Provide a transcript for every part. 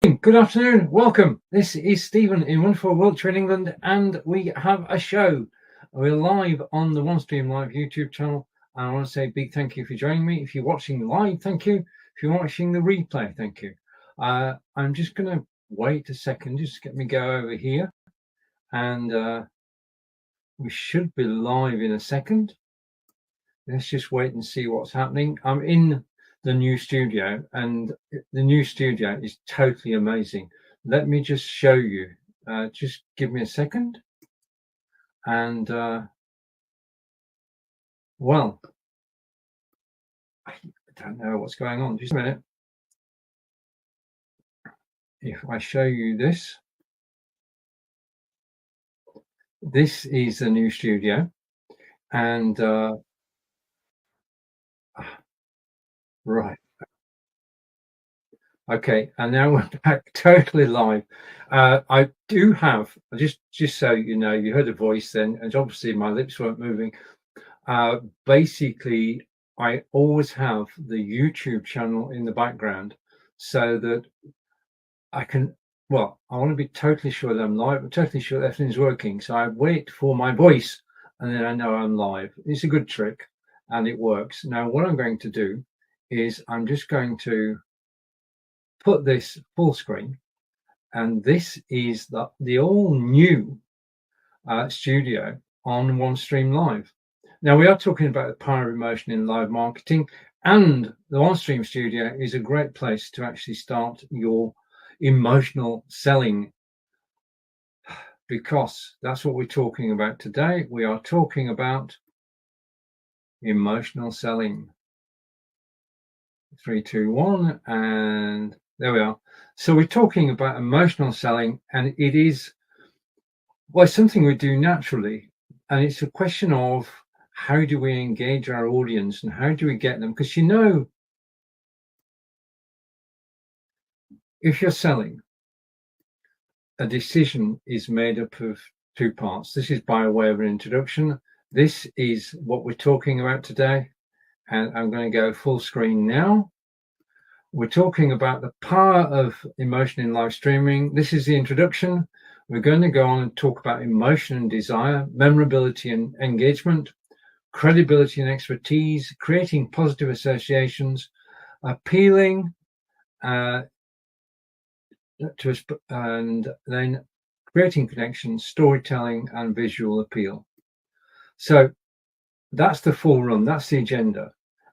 Good afternoon, welcome. This is Stephen in wonderful Wiltshire in England, and we have a show. We're live on the OneStream Live YouTube channel. And I want to say a big thank you for joining me. If you're watching live, thank you. If you're watching the replay, thank you. I'm just going to wait a second, just get me go over here, and we should be live in a second. Let's just wait and see what's happening. I'm in the new studio, and the new studio is totally amazing. Let me just show you. Just give me a second. And well, I don't know what's going on. Just a minute. If I show you this, this is the new studio, and right. Okay, and now we're back totally live. I do have, just so you know, you heard a voice then, and obviously my lips weren't moving. Basically, I always have the YouTube channel in the background so that I can, well, I want to be totally sure that I'm live, but totally sure that everything's working. So I wait for my voice and then I know I'm live. It's a good trick and it works. Now, what I'm going to do is I'm just going to put this full screen, and this is the all new studio on OneStream Live. Now, we are talking about the power of emotion in live marketing, and the OneStream studio is a great place to actually start your emotional selling, because that's what we're talking about today. We are talking about emotional selling. 3, 2, 1, and there we are. So we're talking about emotional selling, and it is, well, something we do naturally, and it's a question of how do we engage our audience and how do we get them? Because, you know, if you're selling, a decision is made up of two parts. This is by way of an introduction. This is what we're talking about today, and I'm going to go full screen now. We're talking about the power of emotion in live streaming. This is the introduction. We're going to go on and talk about emotion and desire, memorability and engagement, credibility and expertise, creating positive associations, appealing and then creating connections, storytelling, and visual appeal. So that's the full run. That's the agenda.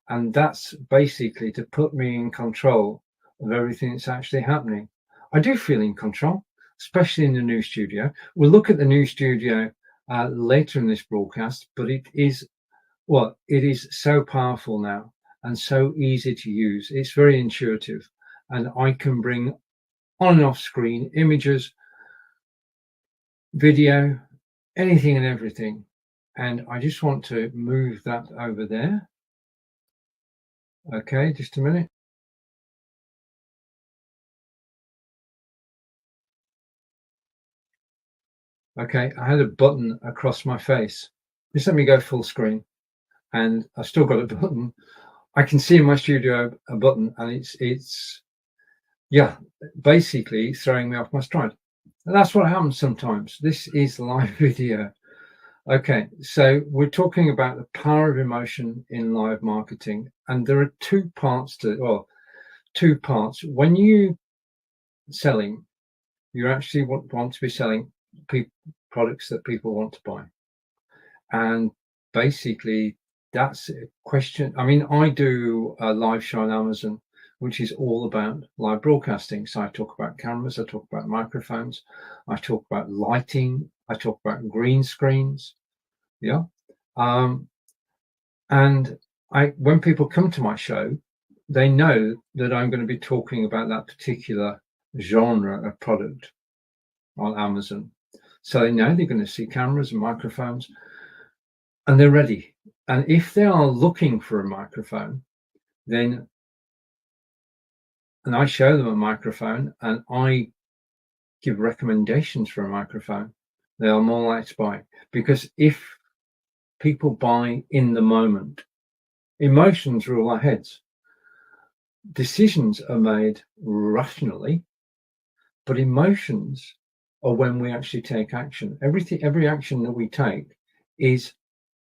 And that's basically to put me in control of everything that's actually happening. I do feel in control, especially in the new studio. We'll look at the new studio later in this broadcast, but it is, well, it is so powerful now and so easy to use. It's very intuitive, and I can bring on and off screen images, video, anything and everything. And I just want to move that over there. Okay, just a minute. Okay, I had a button across my face. Just let me go full screen, and I've still got a button. I can see in my studio a button, and it's yeah, basically throwing me off my stride. And that's what happens sometimes. This is live video. Okay, so we're talking about the power of emotion in live marketing, and there are two parts to, well, two parts. When you selling, you actually want to be selling products that people want to buy, and basically that's a question. I mean, I do a live show on Amazon, which is all about live broadcasting. So I talk about cameras, I talk about microphones, I talk about lighting, I talk about green screens. Yeah. And when people come to my show, they know that I'm going to be talking about that particular genre of product on Amazon. So they know they're going to see cameras and microphones, and they're ready. And if they are looking for a microphone, then, and I show them a microphone and I give recommendations for a microphone, they are more likely to buy. Because if people buy in the moment, emotions rule our heads. Decisions are made rationally, But emotions are when we actually take action. Every action that we take is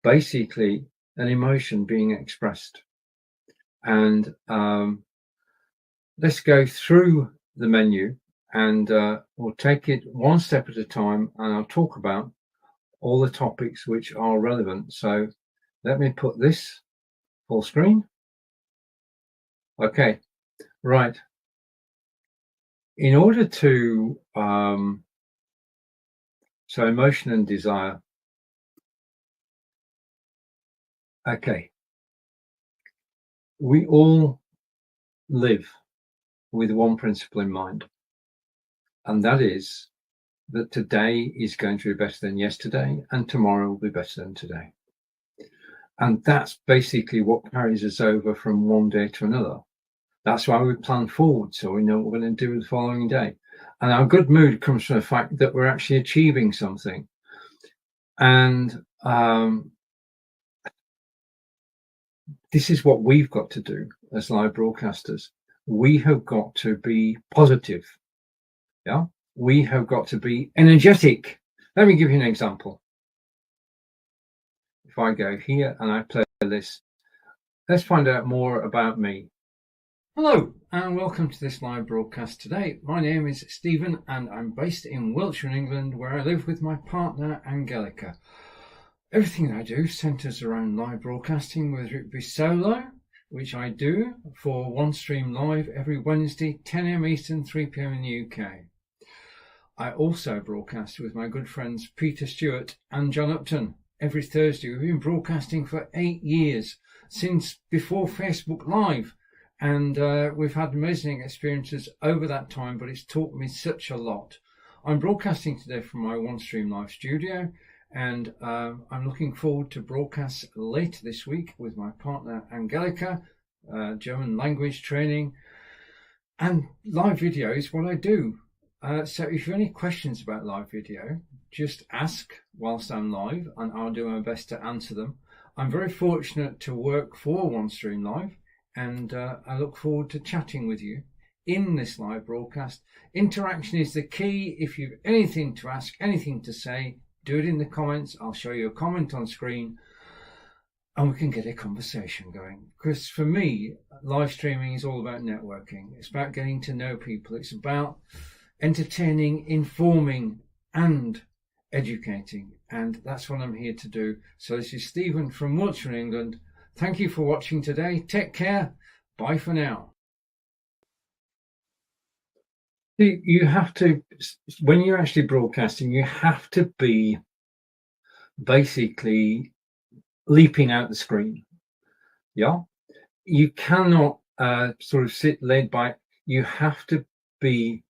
basically an emotion being expressed. And let's go through the menu, and we'll take it one step at a time, and I'll talk about all the topics which are relevant. So let me put this full screen. Okay, right. In order to so emotion and desire. Okay, we all live with one principle in mind, and that is that today is going to be better than yesterday, and tomorrow will be better than today. And that's basically what carries us over from one day to another. That's why we plan forward, so we know what we're going to do the following day. And our good mood comes from the fact that we're actually achieving something. And this is what we've got to do as live broadcasters. We have got to be positive. Yeah, we have got to be energetic. Let me give you an example. If I go here and I play this, let's find out more about me. Hello and welcome to this live broadcast today. My name is Stephen and I'm based in Wiltshire in England, where I live with my partner Angelica. Everything I do centres around live broadcasting, whether it be solo, which I do for OneStream Live every Wednesday, 10 AM Eastern, 3 PM in the UK. I also broadcast with my good friends Peter Stewart and John Upton every Thursday. We've been broadcasting for 8 years, since before Facebook Live, and we've had amazing experiences over that time, but it's taught me such a lot. I'm broadcasting today from my OneStream Live studio, and I'm looking forward to broadcasts later this week with my partner Angelica, German language training, and live video is what I do. So if you have any questions about live video, just ask whilst I'm live and I'll do my best to answer them. I'm very fortunate to work for OneStream Live, and I look forward to chatting with you in this live broadcast. Interaction is the key. If you've anything to ask, anything to say, do it in the comments. I'll show you a comment on screen and we can get a conversation going. Because for me, live streaming is all about networking. It's about getting to know people. It's about entertaining, informing and educating, and that's what I'm here to do. So this is Stephen from Wiltshire, England. Thank you for watching today. Take care. Bye for now. You have to, when you're actually broadcasting, you have to be basically leaping out the screen. Yeah, you cannot sort of sit laid back. You have to be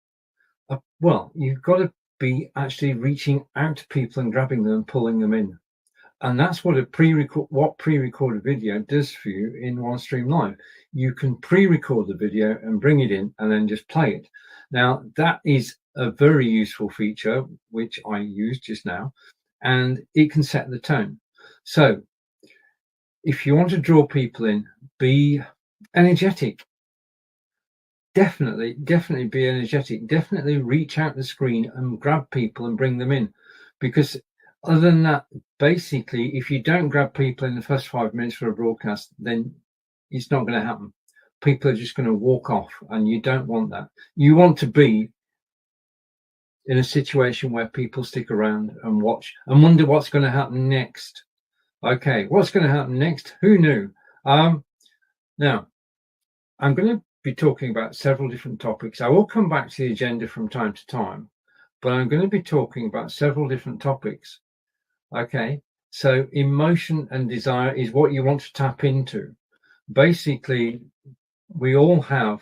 you've got to be actually reaching out to people and grabbing them and pulling them in. And that's what pre-recorded video does for you in OneStream Live. You can pre-record the video and bring it in and then just play it. Now, that is a very useful feature, which I used just now, and it can set the tone. So if you want to draw people in, be energetic. Definitely be energetic. Definitely reach out the screen and grab people and bring them in. Because other than that, basically, if you don't grab people in the first 5 minutes for a broadcast, then it's not going to happen. People are just going to walk off, and you don't want that. You want to be in a situation where people stick around and watch and wonder what's going to happen next. Okay, what's going to happen next? Who knew? Now, I'm going to be talking about several different topics. I will come back to the agenda from time to time, but I'm going to be talking about several different topics. Okay, so emotion and desire is what you want to tap into. Basically, we all have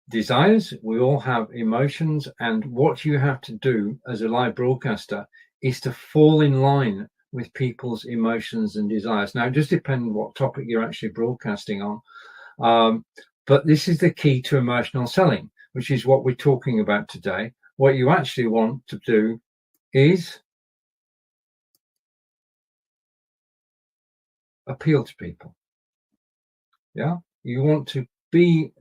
desires, we all have emotions, and what you have to do as a live broadcaster is to fall in line with people's emotions and desires. Now, it just depends what topic you're actually broadcasting on. But this is the key to emotional selling, which is what we're talking about today. What you actually want to do is appeal to people. Yeah, you want to be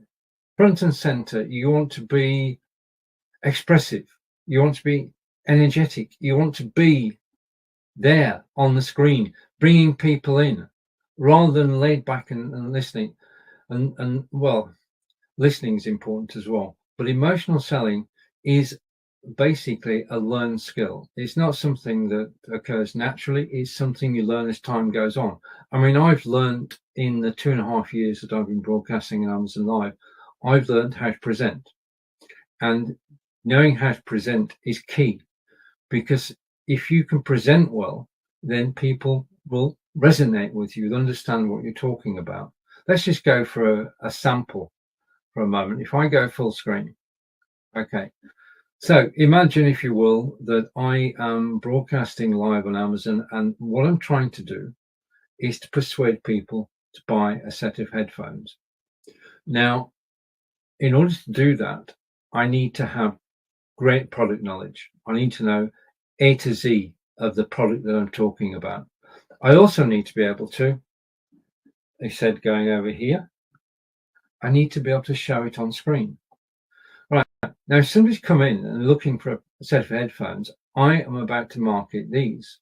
front and center. You want to be expressive. You want to be energetic. You want to be there on the screen, bringing people in, rather than laid back and listening. And well, listening is important as well. But emotional selling is basically a learned skill. It's not something that occurs naturally. It's something you learn as time goes on. I mean, I've learned in the 2.5 years that I've been broadcasting on Amazon Live, I've learned how to present. And knowing how to present is key, because if you can present well, then people will resonate with you, understand what you're talking about. Let's just go for a sample for a moment. If I go full screen, okay. So imagine, if you will, that I am broadcasting live on Amazon, and what I'm trying to do is to persuade people to buy a set of headphones. Now, in order to do that, I need to have great product knowledge. I need to know A to Z of the product that I'm talking about. I also need to be able to, they said going over here, I need to be able to show it on screen. Right, now if somebody's come in and looking for a set of headphones, I am about to market these.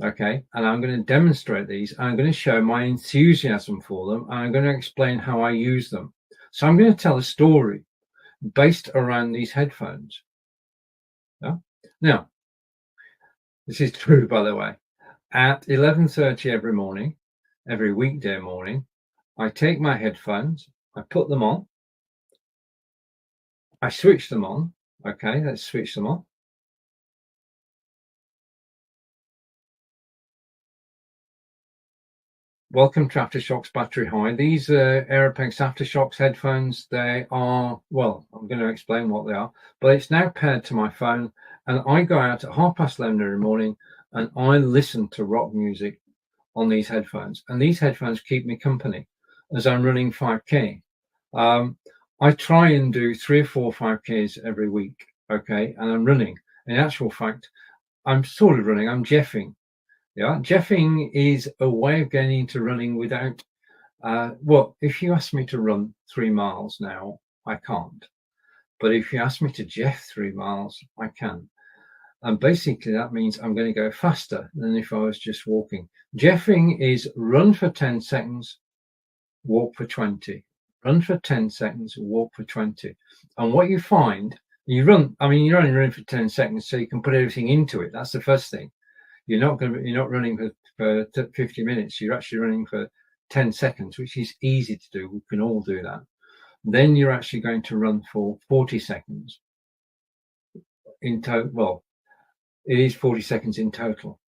Okay, and I'm going to demonstrate these. I'm going to show my enthusiasm for them, and I'm going to explain how I use them. So I'm going to tell a story based around these headphones. Yeah? Now, this is true, by the way. At 11:30 every morning, every weekday morning, I take my headphones, I put them on, I switch them on. Okay, let's switch them on. Welcome to Aftershok's Battery High. These Aeropex Aftershok's headphones, they are, well, I'm going to explain what they are, but it's now paired to my phone, and I go out at 11:30 every morning and I listen to rock music on these headphones, and these headphones keep me company as I'm running 5K. I try and do 3 or 4 5Ks every week, okay, and I'm running. In actual fact, I'm sort of running, I'm jeffing. Yeah, jeffing is a way of getting into running without, well, if you ask me to run 3 miles now, I can't. But if you ask me to jeff 3 miles, I can. And basically that means I'm going to go faster than if I was just walking. Jeffing is run for 10 seconds, walk for 20. Run for 10 seconds, walk for 20. And what you find, you run, I mean, you're only running for 10 seconds, so you can put everything into it. That's the first thing. You're not running for 50 minutes. You're actually running for 10 seconds, which is easy to do. We can all do that. Then you're actually going to run for 40 seconds in total. Well, it is 40 seconds in total,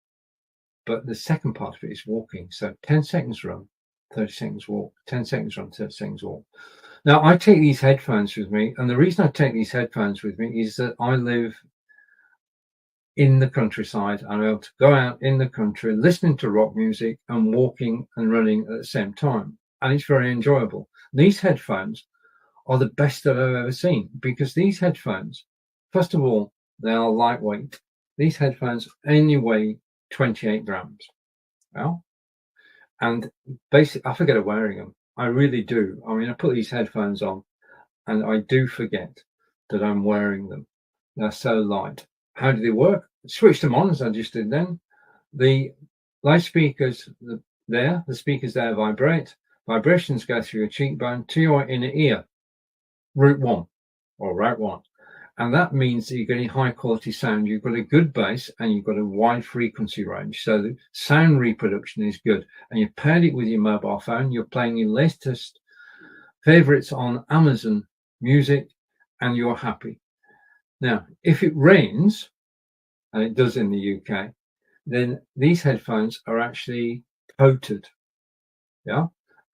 but the second part of it is walking. So 10 seconds run, 30 seconds walk, 10 seconds run, 30 seconds walk. Now I take these headphones with me, and the reason I take these headphones with me is that I live in the countryside. I'm able to go out in the country listening to rock music and walking and running at the same time, and it's very enjoyable. These headphones are the best that I've ever seen, because these headphones, first of all, they are lightweight. These headphones only weigh 28 grams. Well, and basically, I forget wearing them. I really do. I mean, I put these headphones on and I do forget that I'm wearing them. They're so light. How do they work? Switch them on, as I just did then. The loudspeakers the speakers there vibrate. Vibrations go through your cheekbone to your inner ear, route 1 or route 1. And that means that you're getting high quality sound. You've got a good bass and you've got a wide frequency range. So the sound reproduction is good. And you've paired it with your mobile phone. You're playing your latest favorites on Amazon Music and you're happy. Now, if it rains, and it does in the UK, then these headphones are actually coated. Yeah.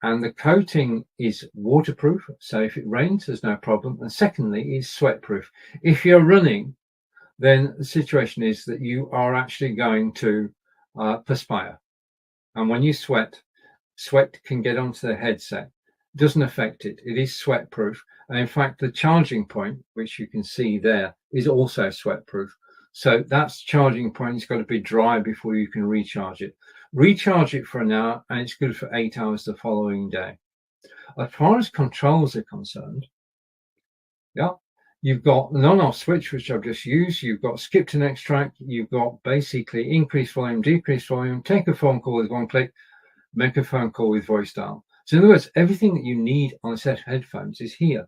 And the coating is waterproof. So if it rains, there's no problem. And secondly, it's sweat-proof. If you're running, then the situation is that you are actually going to perspire. And when you sweat can get onto the headset. It doesn't affect it. It is sweat-proof. And in fact, the charging point, which you can see there, is also sweat-proof. So that's charging point. It's got to be dry before you can recharge it. Recharge it for an hour, and it's good for 8 hours the following day. As far as controls are concerned, yeah, You've got an on-off switch, which I've just used. You've got skip to next track. You've got basically increase volume, decrease volume, take a phone call with one click, make a phone call with voice dial. So in other words, everything that you need on a set of headphones is here.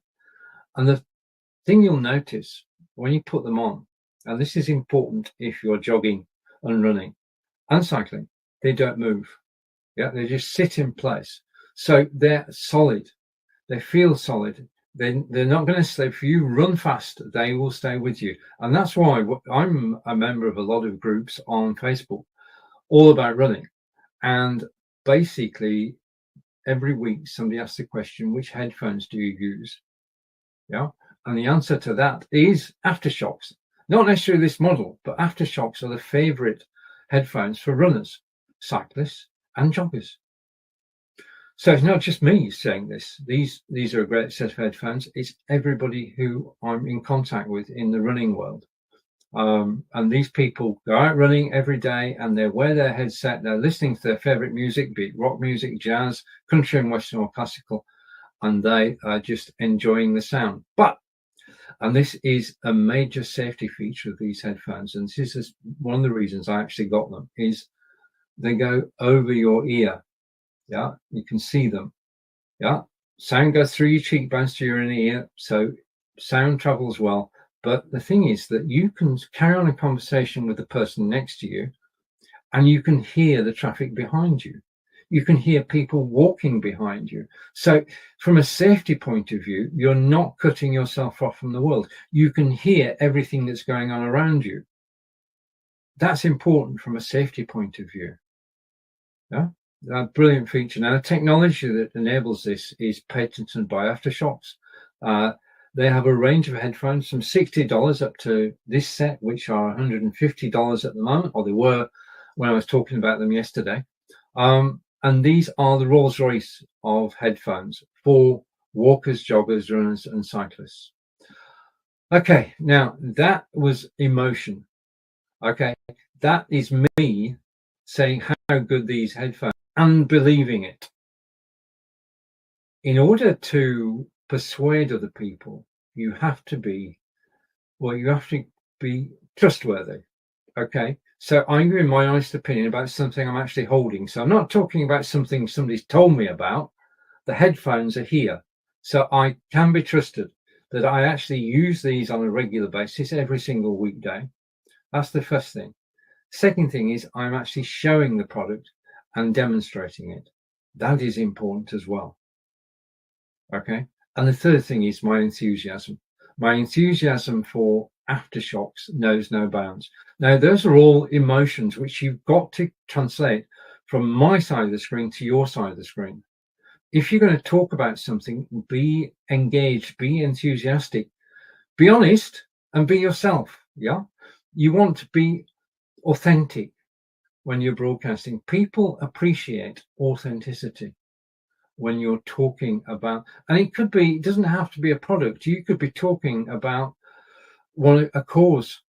And the thing you'll notice when you put them on, and this is important if you're jogging and running and cycling, they don't move. Yeah, they just sit in place. So they're solid. They feel solid. They're not going to stay. If you run fast, they will stay with you. And that's why I'm a member of a lot of groups on Facebook, all about running. And basically, every week somebody asks the question, which headphones do you use? Yeah. And the answer to that is Aftershocks. Not necessarily this model, but Aftershocks are the favorite headphones for runners, cyclists, and joggers. So it's not just me saying this. These are a great set of headphones. It's everybody who I'm in contact with in the running world. And these people go out running every day and they wear their headset. They're listening to their favorite music, be it rock music, jazz, country and western or classical, and they are just enjoying the sound. And this is a major safety feature of these headphones. And this is one of the reasons I actually got them, is they go over your ear. Yeah, you can see them. Yeah, sound goes through your cheekbones to your inner ear, so sound travels well. But the thing is that you can carry on a conversation with the person next to you, and you can hear the traffic behind you. You can hear people walking behind you. So from a safety point of view, you're not cutting yourself off from the world. You can hear everything that's going on around you. That's important from a safety point of view. Yeah. A brilliant feature. Now, the technology that enables this is patented by Aftershocks. They have a range of headphones from $60 up to this set, which are $150 at the moment, or they were when I was talking about them yesterday. And these are the Rolls Royce of headphones for walkers, joggers, runners, and cyclists. Okay, now that was emotion. Okay, that is me saying how good these headphones are and believing it. In order to persuade other people, you have to be trustworthy. Okay, so I'm giving my honest opinion about something I'm actually holding. So I'm not talking about something somebody's told me about. The headphones are here, so I can be trusted that I actually use these on a regular basis every single weekday. That's the first thing. Second thing is I'm actually showing the product and demonstrating it. That is important as well. Okay. And the third thing is my enthusiasm. My enthusiasm for Aftershocks knows no bounds. Now, those are all emotions which you've got to translate from my side of the screen to your side of the screen. If you're going to talk about something, be engaged, be enthusiastic, be honest, and be yourself. Yeah. You want to be authentic when you're broadcasting. People appreciate authenticity when you're talking about, and it doesn't have to be a product. You could be talking about a cause,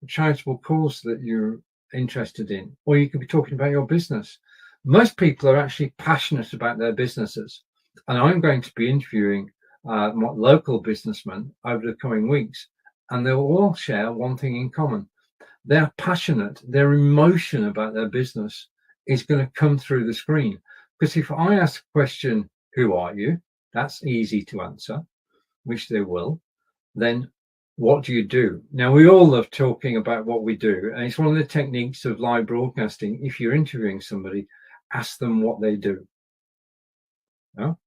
a charitable cause that you're interested in, or you could be talking about your business. Most people are actually passionate about their businesses, and I'm going to be interviewing local businessmen over the coming weeks, and they'll all share one thing in common. They're passionate. Their emotion about their business is going to come through the screen. Because if I ask a question, who are you? That's easy to answer, which they will. Then what do you do? Now, we all love talking about what we do. And it's one of the techniques of live broadcasting. If you're interviewing somebody, ask them what they do. No?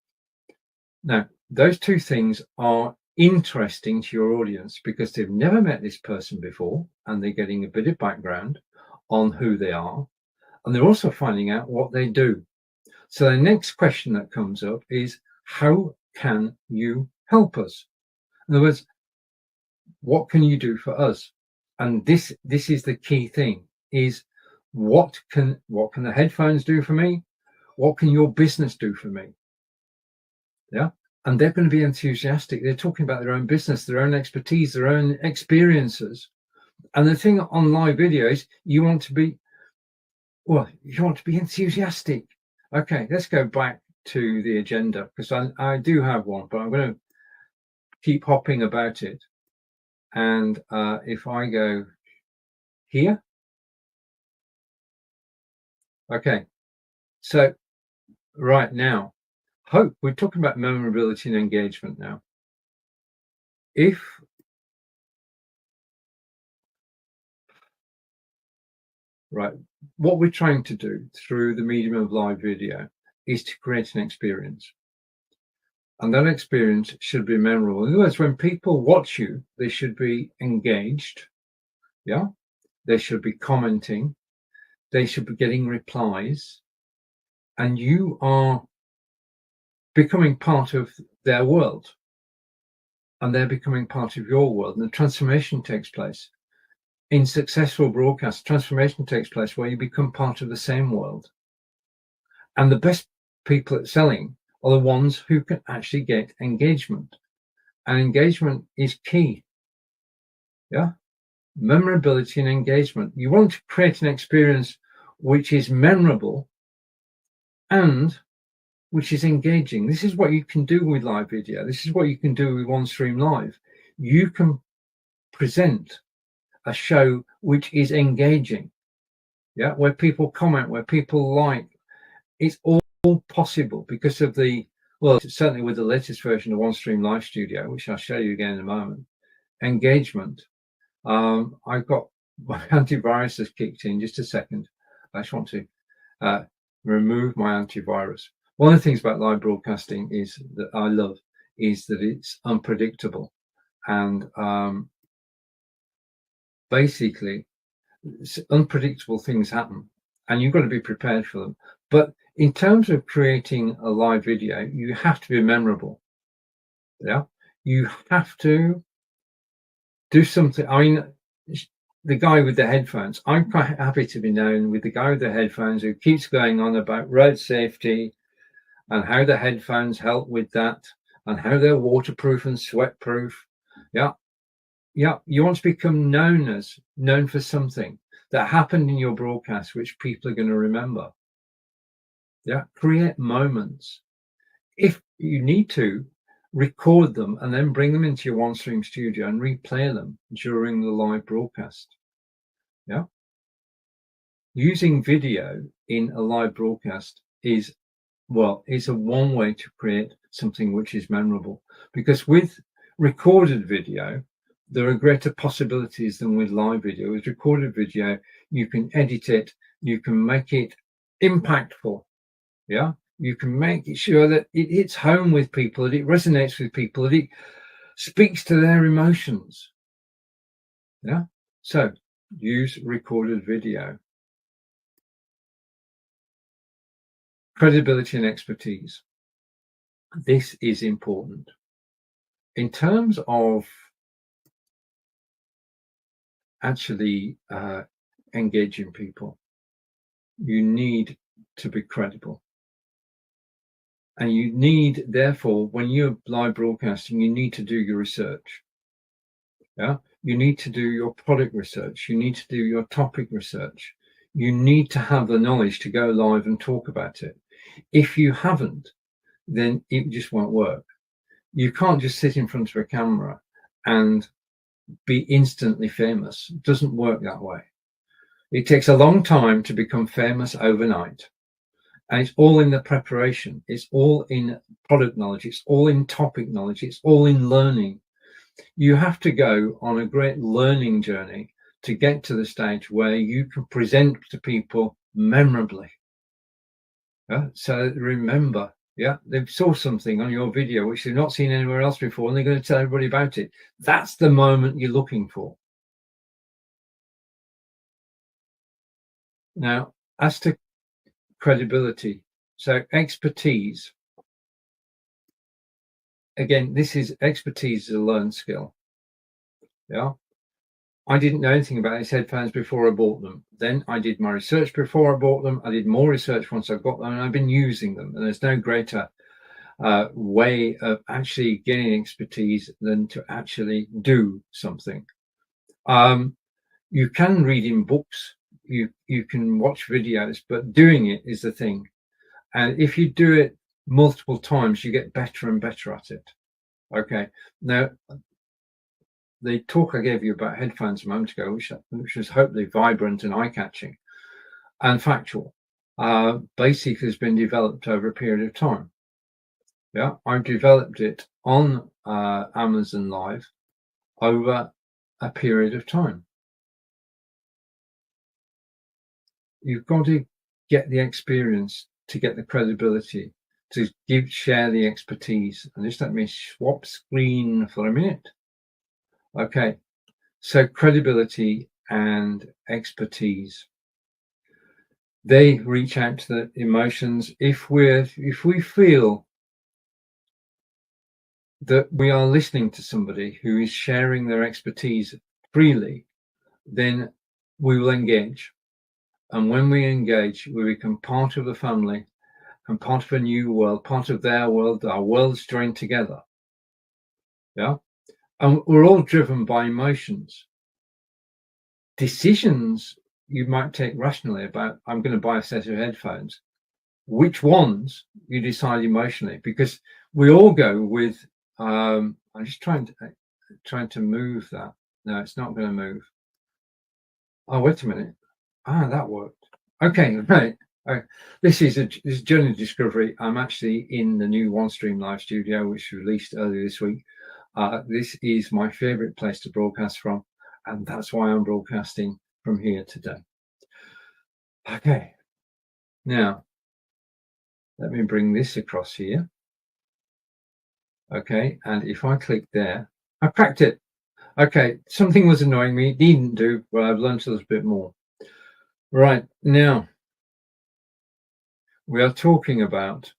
Now, those two things are interesting to your audience because they've never met this person before and they're getting a bit of background on who they are, and they're also finding out what they do. So the next question that comes up is, how can you help us? In other words, what can you do for us? And this is the key thing, is what can the headphones do for me? What can your business do for me? Yeah. And they're going to be enthusiastic. They're talking about their own business, their own expertise, their own experiences. And the thing on live video is you want to be enthusiastic. Okay, let's go back to the agenda because I do have one, but I'm going to keep hopping about it. And if I go here, okay, so right now, hope, we're talking about memorability and engagement now. Right, what we're trying to do through the medium of live video is to create an experience. And that experience should be memorable. In other words, when people watch you, they should be engaged. Yeah. They should be commenting. They should be getting replies. And you are becoming part of their world. And they're becoming part of your world. And the transformation takes place. In successful broadcast, transformation takes place where you become part of the same world. And the best people at selling are the ones who can actually get engagement. And engagement is key. Yeah. Memorability and engagement. You want to create an experience which is memorable and which is engaging. This is what you can do with live video. This is what you can do with OneStream Live. You can present a show which is engaging. Yeah, where people comment, where people like. It's all possible because of the, well, certainly with the latest version of OneStream Live Studio, which I'll show you again in a moment, engagement. I've got my antivirus has kicked in. Just a second. I just want to remove my antivirus. One of the things about live broadcasting is that I love is that it's unpredictable, and basically unpredictable things happen, and you've got to be prepared for them. But in terms of creating a live video, you have to be memorable. Yeah, you have to do something. I mean, the guy with the headphones, I'm quite happy to be known with the guy with the headphones who keeps going on about road safety and how the headphones help with that and how they're waterproof and sweat proof. Yeah. Yeah. You want to become known for something that happened in your broadcast, which people are going to remember. Yeah. Create moments. If you need to, record them and then bring them into your OneStream studio and replay them during the live broadcast. Yeah. Using video in a live broadcast is, well, it's a one way to create something which is memorable, because with recorded video, there are greater possibilities than with live video. With recorded video, you can edit it, you can make it impactful. Yeah. You can make it sure that it hits home with people, that it resonates with people, that it speaks to their emotions. Yeah. So use recorded video. Credibility and expertise. This is important. In terms of actually engaging people, you need to be credible. And you need, therefore, when you're live broadcasting, you need to do your research. Yeah, you need to do your product research. You need to do your topic research. You need to have the knowledge to go live and talk about it. If you haven't, then it just won't work. You can't just sit in front of a camera and be instantly famous. It doesn't work that way. It takes a long time to become famous overnight. And it's all in the preparation. It's all in product knowledge. It's all in topic knowledge. It's all in learning. You have to go on a great learning journey to get to the stage where you can present to people memorably. So remember, they saw something on your video which they've not seen anywhere else before, and they're going to tell everybody about it. That's the moment you're looking for. Now, as to credibility, so expertise. Again, this is expertise is a learned skill. Yeah. I didn't know anything about these headphones before I bought them. Then I did my research before I bought them. I did more research once I got them, and I've been using them. And there's no greater way of actually getting expertise than to actually do something. You can read in books, you can watch videos, but doing it is the thing. And if you do it multiple times, you get better and better at it. Okay. Now, the talk I gave you about headphones a moment ago, which was hopefully vibrant and eye-catching and factual, basically has been developed over a period of time. Yeah, I've developed it on Amazon Live over a period of time. You've got to get the experience to get the credibility, to share the expertise. And just let me swap screen for a minute. Okay, so credibility and expertise. They reach out to the emotions. If we feel that we are listening to somebody who is sharing their expertise freely, then we will engage. And when we engage, we become part of the family and part of a new world, part of their world. Our worlds join together. Yeah. And we're all driven by emotions. Decisions you might take rationally about, I'm going to buy a set of headphones. Which ones you decide emotionally, because we all go with, I'm just trying to move that. No, it's not going to move. Oh, wait a minute. That worked. Okay, right. This is Journey Discovery. I'm actually in the new OneStream Live studio, which was released earlier this week. This is my favorite place to broadcast from, and that's why I'm broadcasting from here today. Okay, now let me bring this across here. Okay, and if I click there, I cracked it. Okay, something was annoying me. It didn't do, but I've learned a little bit more. Right, now we are talking about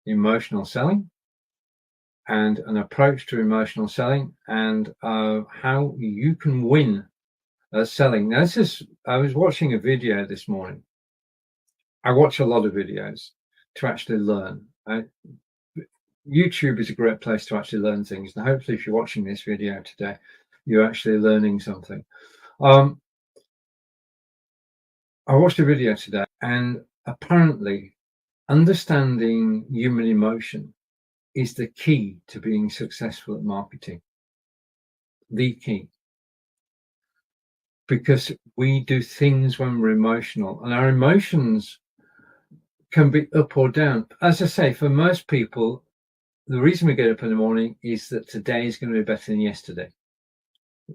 emotional selling and an approach to emotional selling, and how you can win selling. Now, I was watching a video this morning. I watch a lot of videos to actually learn. YouTube is a great place to actually learn things, and hopefully if you're watching this video today, you're actually learning something. I watched a video today, and apparently understanding human emotion is the key to being successful at marketing. The key. Because we do things when we're emotional, and our emotions can be up or down. As I say, for most people, the reason we get up in the morning is that today is going to be better than yesterday,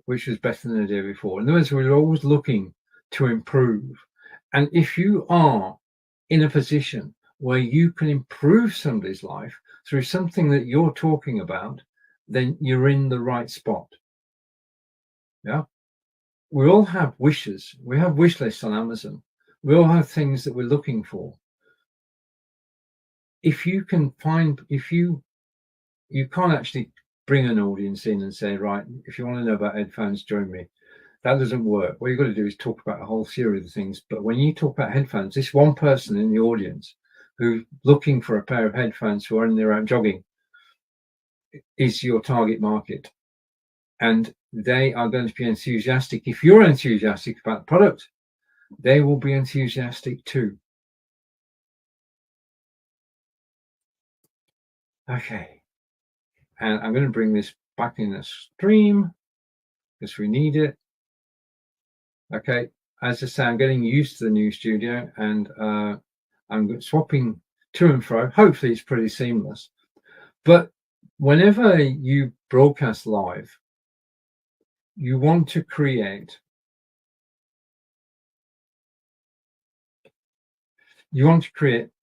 which was better than the day before. In other words, we're always looking to improve. And if you are in a position where you can improve somebody's life through something that you're talking about, then you're in the right spot. Yeah. We all have wishes. We have wish lists on Amazon. We all have things that we're looking for. If you can't actually bring an audience in and say, right, if you want to know about headphones, join me. That doesn't work. What you've got to do is talk about a whole series of things. But when you talk about headphones, this one person in the audience who's looking for a pair of headphones who are in their own jogging is your target market. And they are going to be enthusiastic. If you're enthusiastic about the product, they will be enthusiastic too. Okay. And I'm going to bring this back in the stream because we need it. Okay. As I say, I'm getting used to the new studio, and I'm swapping to and fro. Hopefully it's pretty seamless. But whenever you broadcast live, you want to create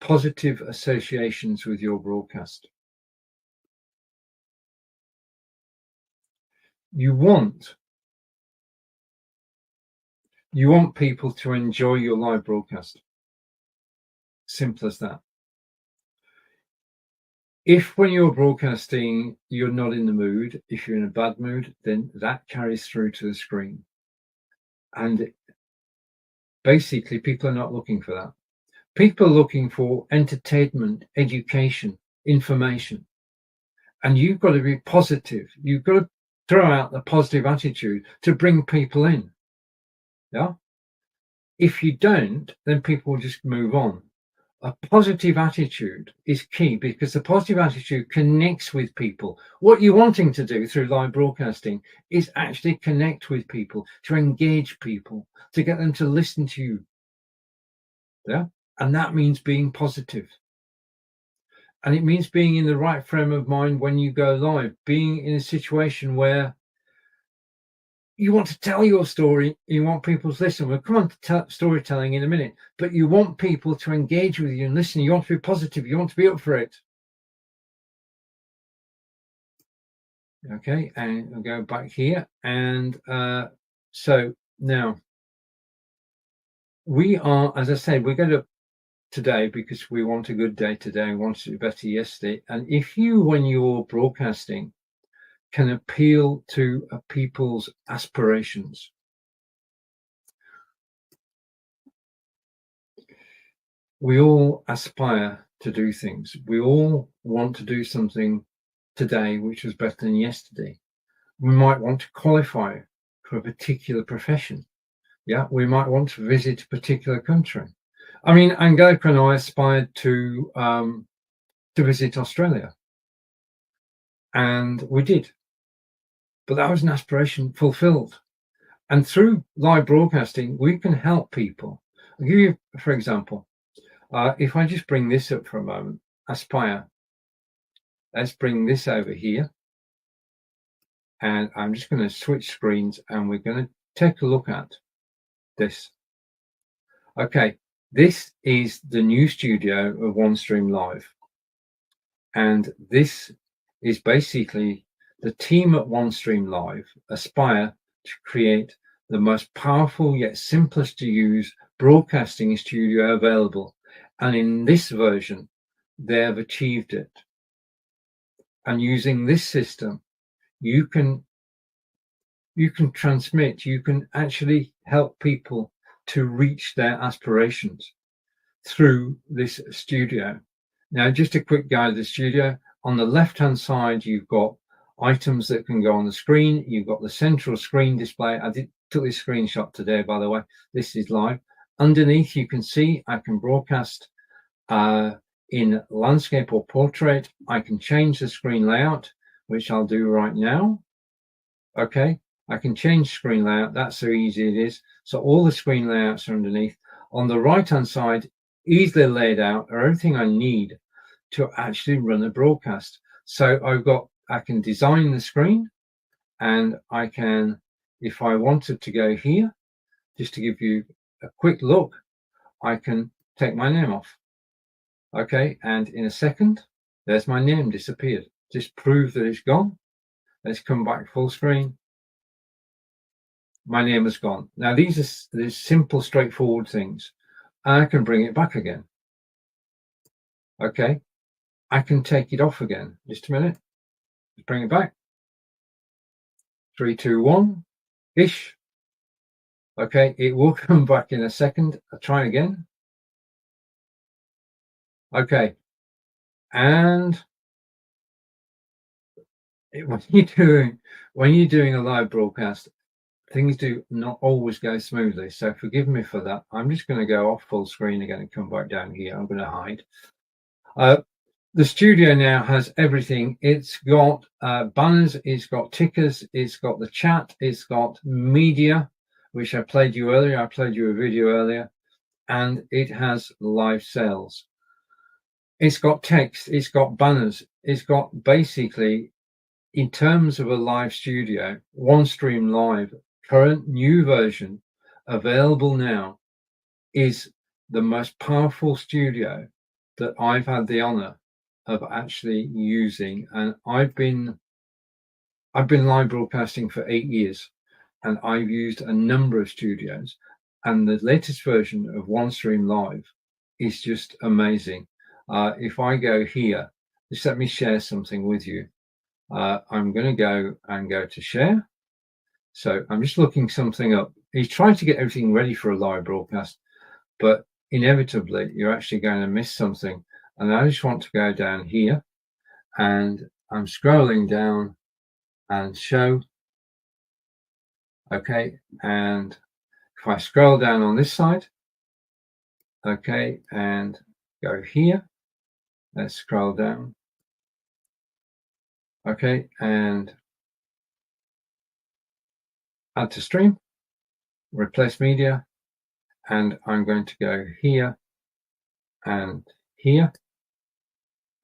positive associations with your broadcast. You want people to enjoy your live broadcast. Simple as that. If when you're broadcasting, you're not in the mood, if you're in a bad mood, then that carries through to the screen. And basically, people are not looking for that. People are looking for entertainment, education, information. And you've got to be positive. You've got to throw out the positive attitude to bring people in. Yeah. If you don't, then people will just move on. A positive attitude is key, because the positive attitude connects with people. What you're wanting to do through live broadcasting is actually connect with people, to engage people, to get them to listen to you. Yeah. And that means being positive. And it means being in the right frame of mind when you go live, being in a situation where you want to tell your story, you want people to listen. We'll come on to storytelling in a minute, but you want people to engage with you and listen. You want to be positive. You want to be up for it. Okay, and I'll go back here. And so now we are, as I said, we're going to today, because we want a good day today. We wanted to do better yesterday. And if you, when you're broadcasting, can appeal to people's aspirations, we all aspire to do things. We all want to do something today which was better than yesterday. We might want to qualify for a particular profession. Yeah, we might want to visit a particular country. I mean, Angelica and I aspired to visit Australia, and we did. But that was an aspiration fulfilled. And through live broadcasting, we can help people. I'll give you, for example, if I just bring this up for a moment, Aspire. Let's bring this over here. And I'm just going to switch screens, and we're going to take a look at this. Okay, this is the new studio of OneStream Live. And this is basically the team at OneStream Live aspire to create the most powerful yet simplest to use broadcasting studio available. And in this version, they have achieved it. And using this system, you can transmit, you can actually help people to reach their aspirations through this studio. Now, just a quick guide of the studio. On the left-hand side, you've got items that can go on the screen. You've got the central screen display. I took this screenshot today, by the way. This is live. Underneath, you can see I can broadcast in landscape or portrait. I can change the screen layout, which I'll do right now. Okay, I can change screen layout. That's how easy it is. So all the screen layouts are underneath. On the right-hand side, easily laid out, are everything I need to actually run a broadcast. So I can design the screen, and I can, if I wanted to go here, just to give you a quick look, I can take my name off. Okay, and in a second, there's my name disappeared. Just prove that it's gone. Let's come back full screen. My name is gone. Now, these are the simple, straightforward things. I can bring it back again. Okay, I can take it off again. Just a minute. Let's bring it back. 3, 2, 1 ish. Okay, it will come back in a second. I'll try again. Okay, and when you're doing a live broadcast, things do not always go smoothly. So forgive me for that. I'm just going to go off full screen again and come back down here. I'm going to hide. The studio now has everything. It's got banners, it's got tickers, it's got the chat, it's got media, which I played you earlier. I played you a video earlier, and it has live sales. It's got text, it's got banners, it's got basically, in terms of a live studio, OneStream Live, current new version, available now, is the most powerful studio that I've had the honor of actually using. And I've been live broadcasting for 8 years, and I've used a number of studios, and the latest version of OneStream Live is just amazing. If I go here, just let me share something with you. I'm going to go to share. So I'm just looking something up. He's trying to get everything ready for a live broadcast, but inevitably you're actually going to miss something. And I just want to go down here, and I'm scrolling down and show. Okay, and if I scroll down on this side, okay, and go here. Let's scroll down. Okay, and add to stream, replace media, and I'm going to go here and here.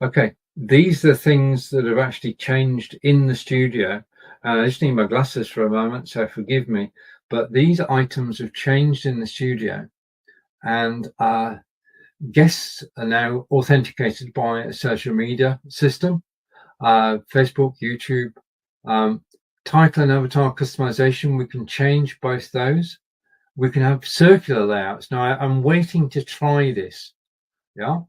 Okay, these are things that have actually changed in the studio. I just need my glasses for a moment, so forgive me, but these items have changed in the studio, and guests are now authenticated by a social media system, Facebook, YouTube. Title and avatar customization, we can change both those. We can have circular layouts. Now, I'm waiting to try this. Yeah.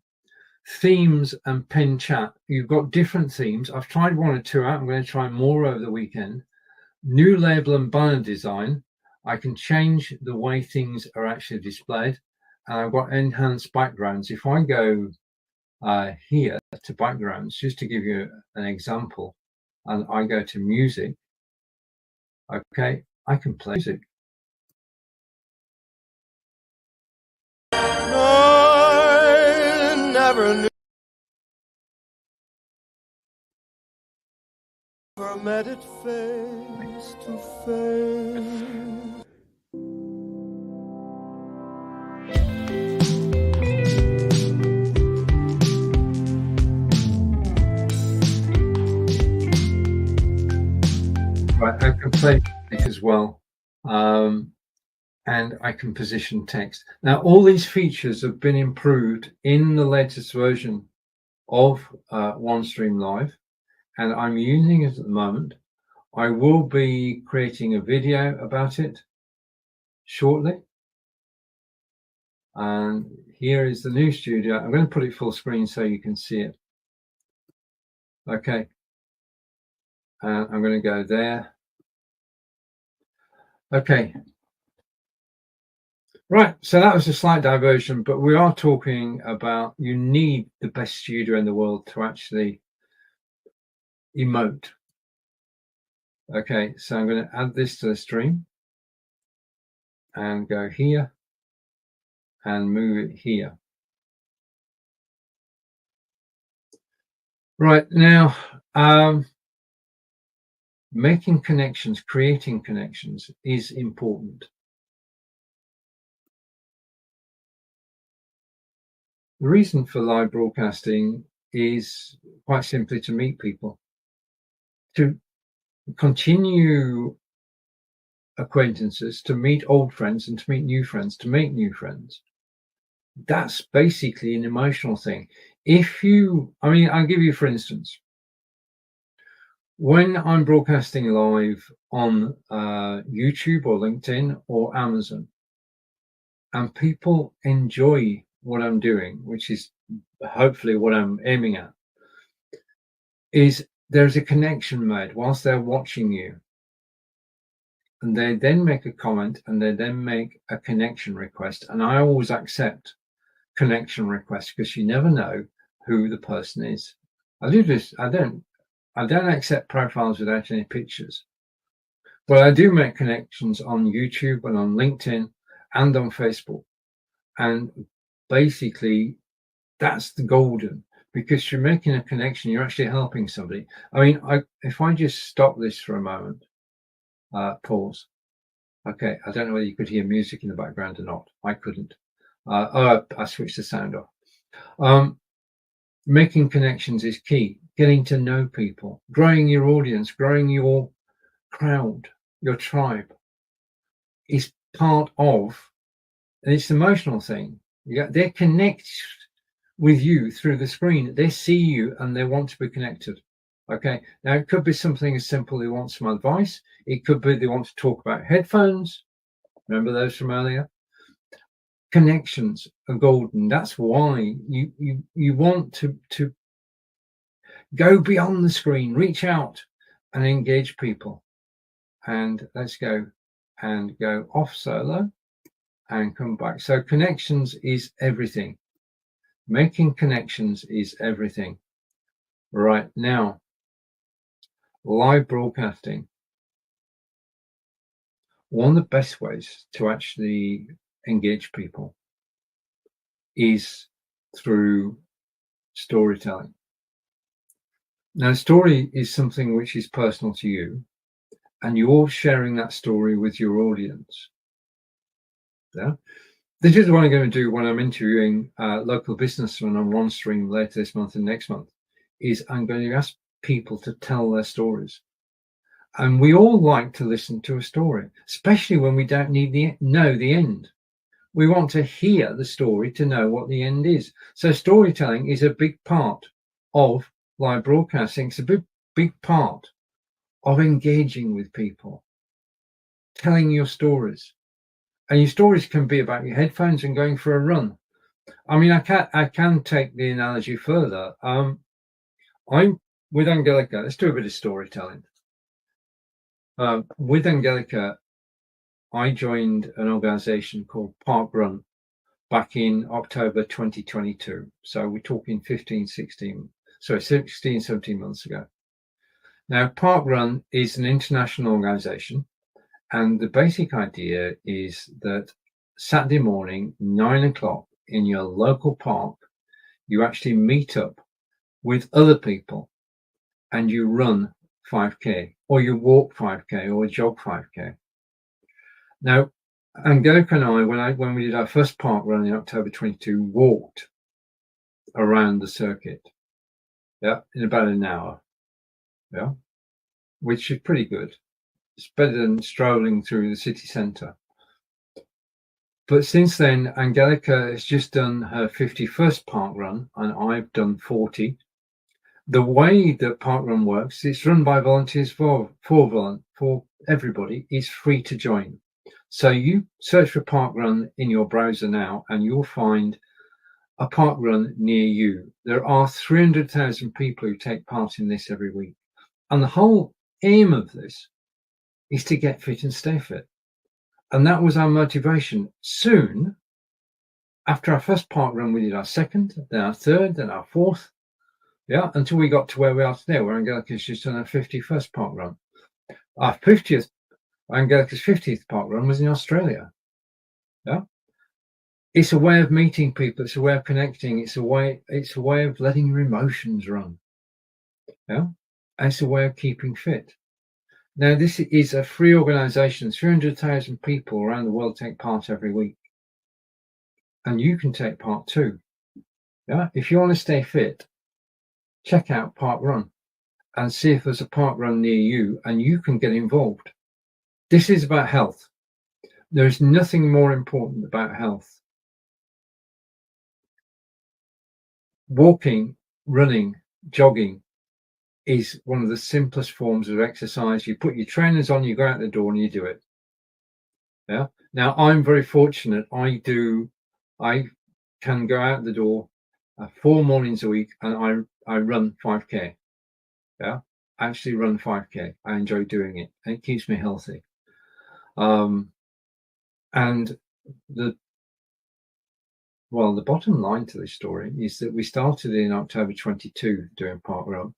Themes and pen chat. You've got different themes. I've tried one or two out. I'm going to try more over the weekend. New label and banner design. I can change the way things are actually displayed. And I've got enhanced backgrounds. If I go here to backgrounds, just to give you an example, and I go to music, okay, I can play music. I never knew, never met it face to face. Right, I can play music as well, and I can position text. Now, all these features have been improved in the latest version of OneStream Live, and I'm using it at the moment. I will be creating a video about it shortly. And here is the new studio. I'm going to put it full screen so you can see it. Okay. And I'm going to go there. Okay. Right. So that was a slight diversion, but we are talking about you need the best studio in the world to actually emote. Okay. So I'm going to add this to the stream and go here and move it here. Right. Now, making connections, creating connections is important. The reason for live broadcasting is quite simply to meet people, to continue acquaintances, to meet old friends and to meet new friends, to make new friends. That's basically an emotional thing. I'll give you, for instance, when I'm broadcasting live on YouTube or LinkedIn or Amazon, and people enjoy what I'm doing, which is hopefully what I'm aiming at, is there's a connection made whilst they're watching you. And they then make a comment and they then make a connection request. And I always accept connection requests because you never know who the person is. I don't accept profiles without any pictures. But I do make connections on YouTube and on LinkedIn and on Facebook. And basically, that's the golden, because you're making a connection, you're actually helping somebody. I mean, if I just stop this for a moment, pause. Okay, I don't know whether you could hear music in the background or not. I couldn't. I switched the sound off. Making connections is key. Getting to know people, growing your audience, growing your crowd, your tribe is part of, and it's an emotional thing. They connect with you through the screen. They see you and they want to be connected. Okay, now it could be something as simple, they want some advice. It could be they want to talk about headphones. Remember those from earlier? Connections are golden. That's why you want to go beyond the screen, reach out and engage people. And let's go off solo and come back. So connections is everything. Making connections is everything. Right now, live broadcasting. One of the best ways to actually engage people is through storytelling. Now, story is something which is personal to you, and you're sharing that story with your audience. Yeah. This is what I'm going to do when I'm interviewing local businessmen on OneStream later this month and next month, is I'm going to ask people to tell their stories. And we all like to listen to a story, especially when we don't know the end. We want to hear the story to know what the end is. So storytelling is a big part of live broadcasting. It's a big part of engaging with people, telling your stories. And your stories can be about your headphones and going for a run. I mean, I can take the analogy further. I'm with Angelica. Let's do a bit of storytelling. With Angelica, I joined an organization called Park Run back in October 2022. So we're talking 16, 17 months ago. Now, Park Run is an international organization, and the basic idea is that Saturday morning, 9 o'clock in your local park, you actually meet up with other people and you run 5K, or you walk 5K, or jog 5K. Now, Angelica and I, when we did our first park run in October 22, walked around the circuit, in about an hour, which is pretty good. It's better than strolling through the city centre. But since then, Angelica has just done her 51st park run, and I've done 40. The way that Park Run works, it's run by volunteers for everybody. It's free to join. So you search for Park Run in your browser now, and you'll find a park run near you. There are 300,000 people who take part in this every week. And the whole aim of this is to get fit and stay fit. And that was our motivation. Soon, after our first park run, we did our second, then our third, then our fourth. Until we got to where we are today, where Angelica's just done her 51st park run. Our 50th, Angelica's 50th park run was in Australia. It's a way of meeting people. It's a way of connecting. It's a way of letting your emotions run. And it's a way of keeping fit. Now, this is a free organization. 300,000 people around the world take part every week. And you can take part too. If you want to stay fit, check out Park Run and see if there's a park run near you and you can get involved. This is about health. There is nothing more important about health. Walking, running, jogging is one of the simplest forms of exercise. You put your trainers on, you go out the door and you do it. Now, I'm very fortunate. I can go out the door 4 mornings a week and I run 5K. I actually run 5K. I enjoy doing it. And it keeps me healthy. And the bottom line to this story is that we started in October 22 doing Park Run.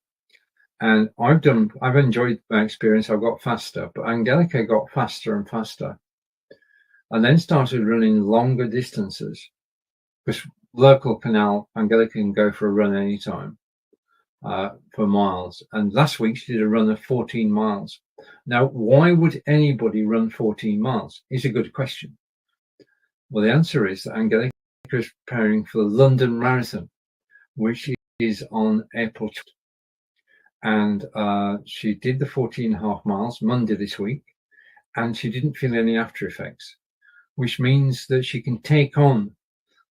And I've enjoyed my experience. I've got faster, but Angelica got faster and faster, and then started running longer distances. Because local canal, Angelica can go for a run anytime for miles. And last week she did a run of 14 miles. Now, why would anybody run 14 miles? Is a good question. Well, the answer is that Angelica is preparing for the London Marathon, which is on April 12th. And she did the 14.5 miles Monday this week, and she didn't feel any after effects, which means that she can take on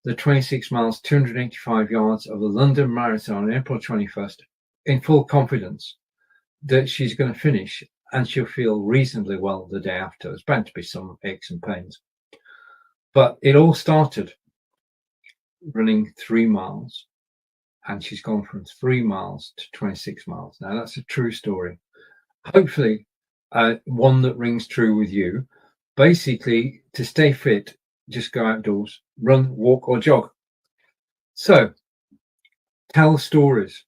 the 26 miles, 285 yards of the London Marathon on April 21st in full confidence that she's going to finish, and she'll feel reasonably well the day after. There's bound to be some aches and pains. But it all started running 3 miles. And she's gone from 3 miles to 26 miles. Now, that's a true story. Hopefully, one that rings true with you. Basically, to stay fit, just go outdoors, run, walk, or jog. So, tell stories.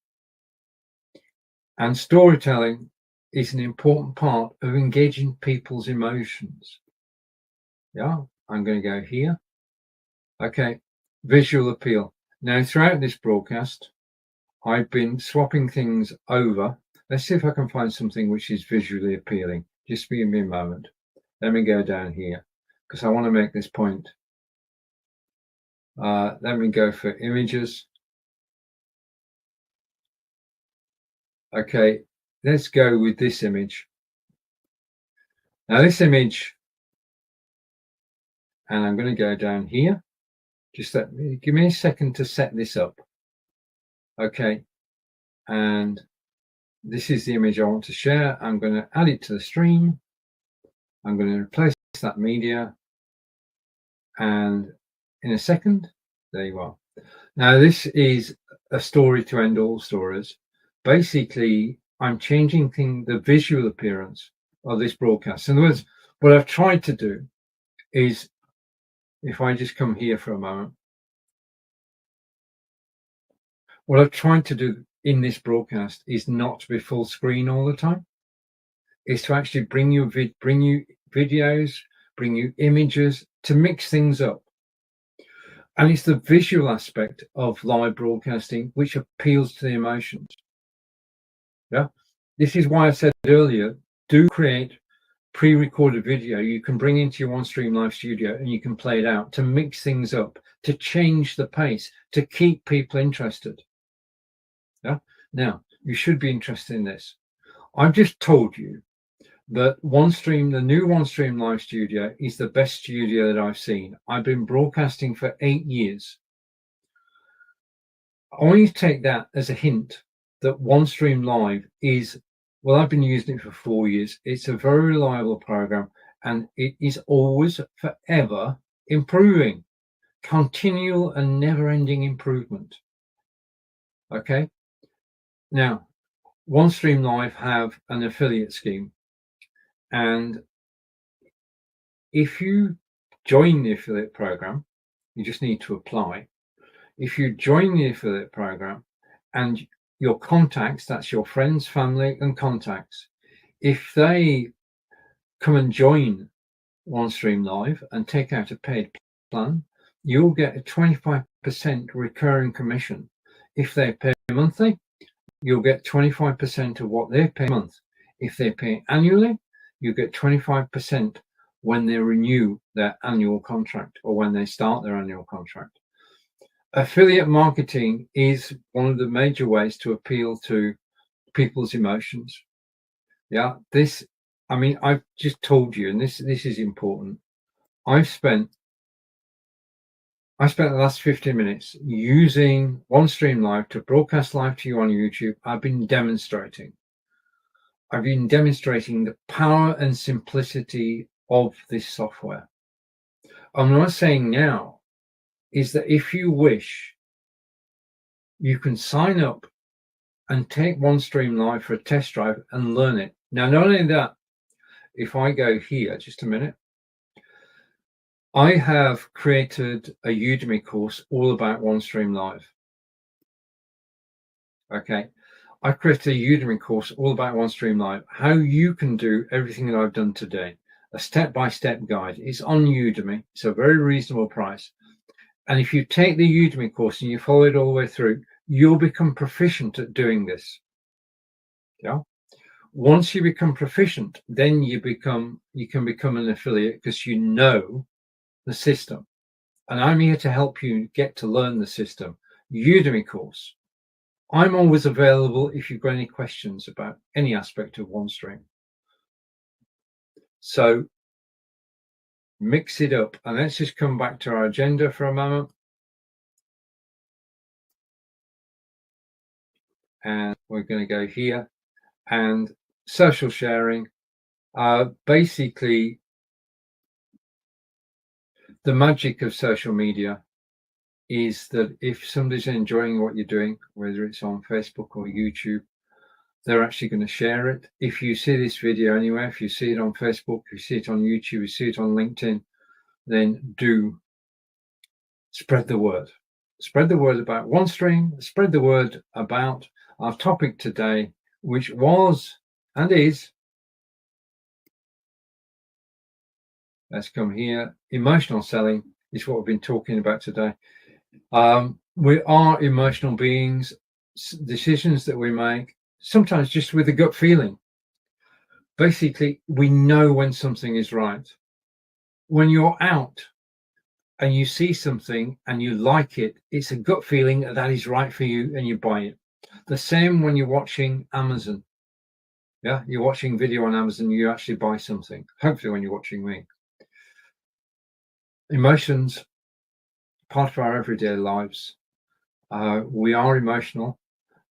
And storytelling is an important part of engaging people's emotions. I'm going to go here. Okay, visual appeal. Now, throughout this broadcast, I've been swapping things over. Let's see if I can find something which is visually appealing. Just give me a moment. Let me go down here because I want to make this point. Let me go for images. Okay, let's go with this image. Now this image, and I'm going to go down here. Just give me a second to set this up. Okay, and this is the image I want to share. I'm going to add it to the stream. I'm going to replace that media, and in a second, there you are. Now this is a story to end all stories. Basically, I'm changing the visual appearance of this broadcast. In other words, what I've tried to do is, if I just come here for a moment, what I've tried to do in this broadcast is not to be full screen all the time. Is to actually bring you videos, bring you images, to mix things up. And it's the visual aspect of live broadcasting which appeals to the emotions. Yeah, this is why I said earlier, do create pre-recorded video you can bring into your OneStream Live studio and you can play it out to mix things up, to change the pace, to keep people interested. Yeah. Now, you should be interested in this. I've just told you that OneStream, the new OneStream Live studio, is the best studio that I've seen. I've been broadcasting for 8 years. I want you to take that as a hint that OneStream Live is, well, I've been using it for 4 years. It's a very reliable program and it is always, forever improving. Continual and never-ending improvement. Okay. Now, OneStream Live have an affiliate scheme. And if you join the affiliate program, you just need to apply. If you join the affiliate program and your contacts, that's your friends, family, and contacts, if they come and join OneStream Live and take out a paid plan, you'll get a 25% recurring commission. If they pay monthly, you'll get 25% of what they pay a month. If they pay annually, you get 25% when they renew their annual contract or when they start their annual contract. Affiliate marketing is one of the major ways to appeal to people's emotions. Yeah, I've just told you, and this is important. I spent the last 15 minutes using OneStream Live to broadcast live to you on YouTube. I've been demonstrating the power and simplicity of this software. And what I'm saying now is that if you wish, you can sign up and take OneStream Live for a test drive and learn it. Now, not only that, if I go here, just a minute, I have created a Udemy course all about OneStream Live. Okay. I created a Udemy course all about OneStream Live, how you can do everything that I've done today, a step-by-step guide. It's on Udemy. It's a very reasonable price. And if you take the Udemy course and you follow it all the way through, you'll become proficient at doing this. Yeah. Once you become proficient, then you can become an affiliate because you know the system. And I'm here to help you get to learn the system. Udemy course. I'm always available if you've got any questions about any aspect of OneStream. So mix it up. And let's just come back to our agenda for a moment. And we're going to go here. And social sharing. Basically, the magic of social media is that if somebody's enjoying what you're doing, whether it's on Facebook or YouTube, they're actually going to share it. If you see this video anywhere, if you see it on Facebook, if you see it on YouTube, you see it on LinkedIn, then do spread the word. Spread the word about OneStream, spread the word about our topic today, which was and is, let's come here, emotional selling is what we've been talking about today. We are emotional beings. Decisions that we make, sometimes just with a gut feeling. Basically, we know when something is right. When you're out and you see something and you like it, it's a gut feeling that is right for you and you buy it. The same when you're watching Amazon. Yeah, you're watching video on Amazon, you actually buy something. Hopefully when you're watching me. Emotions, part of our everyday lives. We are emotional.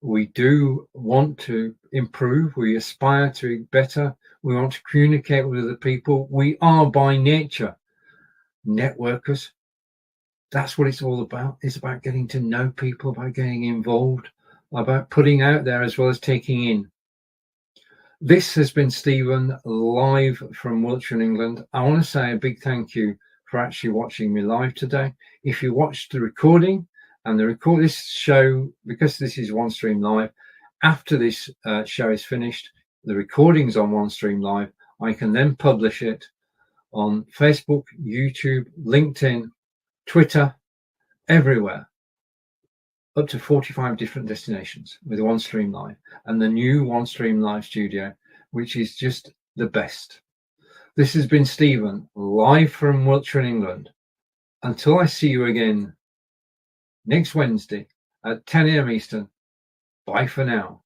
We do want to improve. We aspire to be better. We want to communicate with other people. We are by nature networkers. That's what it's all about. It's about getting to know people, about getting involved, about putting out there as well as taking in. This has been Stephen, live from Wiltshire in England. I want to say a big thank you for actually watching me live today. If you watched the recording, and this show, because this is OneStream Live, after this show is finished, the recording's on OneStream Live. I can then publish it on Facebook, YouTube, LinkedIn, Twitter, everywhere, up to 45 different destinations with OneStream Live and the new OneStream Live studio, which is just the best. This has been Stephen, live from Wiltshire in England. Until I see you again next Wednesday at 10 a.m. Eastern, bye for now.